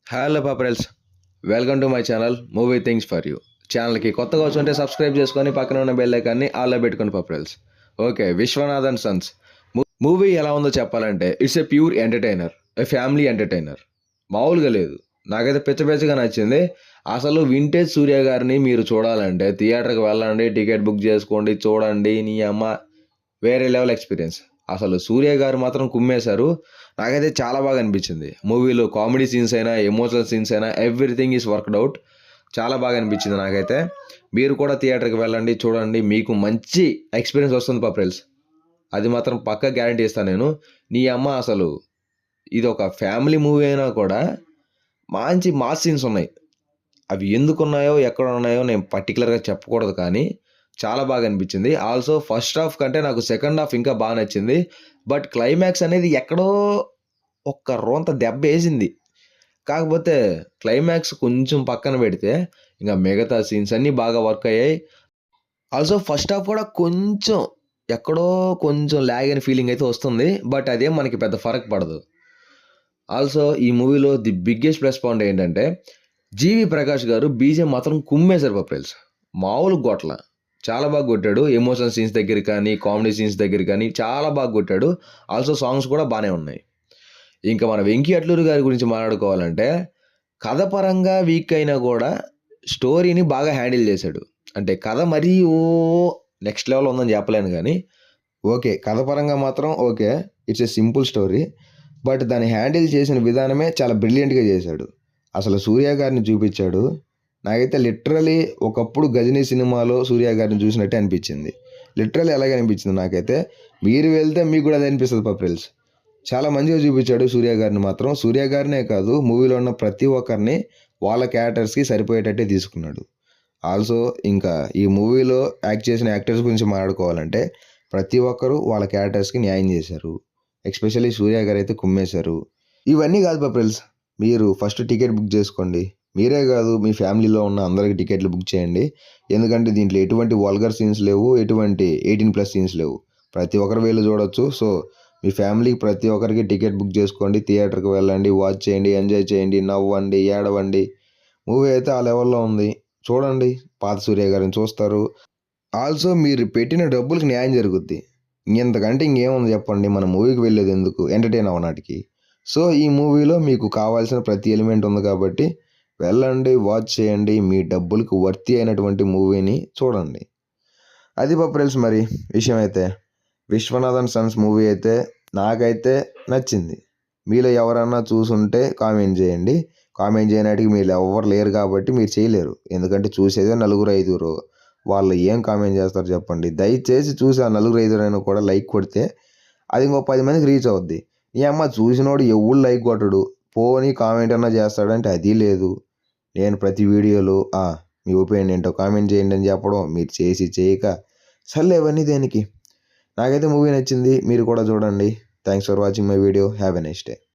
Hello పాపరల్స్, welcome to my channel movie things for you. ఛానల్కి కొత్తగా వచ్చుంటే సబ్స్క్రైబ్ చేసుకొని పక్కన ఉన్న బెల్ ఐకాన్ని ఆల్లో పెట్టుకొని పాపరల్స్. ఓకే, విశ్వనాథన్ సన్స్ మూవీ ఎలా ఉందో చెప్పాలంటే it's a pure entertainer, A family entertainer. మామూలుగా లేదు, నాకైతే పిచ్చగా నచ్చింది. అసలు వింటేజ్ సూర్య గారిని మీరు చూడాలంటే థియేటర్కి వెళ్ళండి, టికెట్ బుక్ చేసుకోండి, చూడండి. నీ అమ్మ వేరే లెవెల్ ఎక్స్పీరియన్స్. అసలు సూర్య గారు మాత్రం కుమ్మేశారు. నాకైతే చాలా బాగా అనిపించింది. మూవీలో కామెడీ సీన్స్ అయినా, ఎమోషనల్ సీన్స్ అయినా, ఎవ్రీథింగ్ ఈజ్ వర్క్డ్ అవుట్. చాలా బాగా అనిపించింది నాకైతే. మీరు కూడా థియేటర్కి వెళ్ళండి, చూడండి. మీకు మంచి ఎక్స్పీరియన్స్ వస్తుంది పాపరేల్స్. అది మాత్రం పక్కా గ్యారంటీ ఇస్తాను నేను. నీ అమ్మ అసలు ఇది ఒక ఫ్యామిలీ మూవీ అయినా కూడా మంచి మాస్ సీన్స్ ఉన్నాయి. అవి ఎందుకున్నాయో, ఎక్కడ ఉన్నాయో నేను పర్టికులర్గా చెప్పకూడదు, కానీ చాలా బాగా అనిపించింది. ఆల్సో ఫస్ట్ హాఫ్ కంటే నాకు సెకండ్ హాఫ్ ఇంకా బాగా నచ్చింది. బట్ క్లైమాక్స్ అనేది ఎక్కడో ఒక్క రోంత దెబ్బ వేసింది. కాకపోతే క్లైమాక్స్ కొంచెం పక్కన పెడితే ఇంకా మిగతా సీన్స్ అన్నీ బాగా వర్క్ అయ్యాయి. ఆల్సో ఫస్ట్ హాఫ్ కూడా కొంచెం ఎక్కడో కొంచెం ల్యాగ్ అయిన ఫీలింగ్ అయితే వస్తుంది. బట్ అదేం మనకి పెద్ద ఫరక్ పడదు. ఆల్సో ఈ మూవీలో ది బిగ్గెస్ట్ ప్లస్ పాయింట్ ఏంటంటే జీవి ప్రకాష్ గారు బీజేం మాత్రం కుమ్మేశారు పాపరేల్స్. మామూలు గొట్ల చాలా బాగా కొట్టాడు. ఎమోషన్ సీన్స్ దగ్గర కానీ, కామెడీ సీన్స్ దగ్గర కానీ చాలా బాగా కొట్టాడు. ఆల్సో సాంగ్స్ కూడా బాగానే ఉన్నాయి. ఇంకా మన వెంకీ అట్లూరి గారి గురించి మాట్లాడుకోవాలంటే కథ పరంగా వీక్ అయినా కూడా స్టోరీని బాగా హ్యాండిల్ చేశాడు. అంటే కథ మరీ నెక్స్ట్ లెవెల్ ఉందని చెప్పలేను, కానీ ఓకే, కథ పరంగా మాత్రం okay, it's a simple story. But దాన్ని హ్యాండిల్ చేసిన విధానమే చాలా బ్రిలియంట్గా చేశాడు. అసలు సూర్య గారిని చూపించాడు. నాకైతే లిటరలీ ఒకప్పుడు గజనీ సినిమాలో సూర్య గారిని చూసినట్టే అనిపించింది. లిటరలీ అలాగే అనిపించింది నాకైతే. మీరు వెళ్తే మీకు కూడా అదే అనిపిస్తుంది పాపరేల్స్. చాలా మంచిగా చూపించాడు సూర్య గారిని మాత్రం. సూర్య గారినే కాదు, మూవీలో ఉన్న ప్రతి ఒక్కరిని వాళ్ళ క్యారెక్టర్స్కి సరిపోయేటట్టే తీసుకున్నాడు. ఆల్సో ఇంకా ఈ మూవీలో యాక్ట్ చేసిన యాక్టర్స్ గురించి మాట్లాడుకోవాలంటే ప్రతి ఒక్కరూ వాళ్ళ క్యారెక్టర్స్కి న్యాయం చేశారు. ఎస్పెషల్లీ సూర్య గారు అయితే కుమ్మేశారు. ఇవన్నీ కాదు పాపరేల్స్, మీరు ఫస్ట్ టికెట్ బుక్ చేసుకోండి. మీరే కాదు, మీ ఫ్యామిలీలో ఉన్న అందరికి టికెట్లు బుక్ చేయండి. ఎందుకంటే దీంట్లో ఎటువంటి వల్గర్ సీన్స్ లేవు, ఎటువంటి 18+ సీన్స్ లేవు. ప్రతి ఒక్కరు వెళ్ళి చూడొచ్చు. సో మీ ఫ్యామిలీకి ప్రతి ఒక్కరికి టికెట్ బుక్ చేసుకోండి, థియేటర్కి వెళ్ళండి, వాచ్ చేయండి, ఎంజాయ్ చేయండి, నవ్వండి, ఏడవండి. మూవీ అయితే ఆ లెవెల్లో ఉంది. చూడండి, పాత సూర్య గారిని చూస్తారు. ఆల్సో మీరు పెట్టిన డబ్బులకి న్యాయం జరుగుద్ది. ఇంతకంటే ఇంకేముంది చెప్పండి. మన మూవీకి వెళ్ళేది ఎందుకు, ఎంటర్టైన్ అవ్వనాటికి. సో ఈ మూవీలో మీకు కావాల్సిన ప్రతి ఎలిమెంట్ ఉంది కాబట్టి వెళ్ళండి, వాచ్ చేయండి. మీ డబ్బులకు వర్తి అయినటువంటి మూవీని చూడండి. అది పాపరేల్స్ మరి విషయం అయితే. విశ్వనాథన్ సన్స్ మూవీ అయితే నాకైతే నచ్చింది. మీలో ఎవరన్నా చూసుంటే కామెంట్ చేయండి. కామెంట్ చేయడానికి మీరు ఎవరు లేరు కాబట్టి మీరు చేయలేరు. ఎందుకంటే చూసేదే 4-5. వాళ్ళు ఏం కామెంట్ చేస్తారు చెప్పండి. దయచేసి చూసి ఆ 4-5 కూడా లైక్ కొడితే అది ఇంకో 10 మందికి రీచ్ అవుద్ది. ఈ అమ్మ చూసినోడు ఎవడు లైక్ కొట్టడు, పోని కామెంట్ అన్నా చేస్తాడంటే అది లేదు. నేను ప్రతి వీడియోలో మీ ఒపీనియన్ ఏంటో కామెంట్ చేయండి అని చెప్పడం, మీరు చేసి చేయక సర్లే ఇవన్నీ దేనికి. నాకైతే మూవీ నచ్చింది, మీరు కూడా చూడండి. Thanks for watching my video. Have a nice day.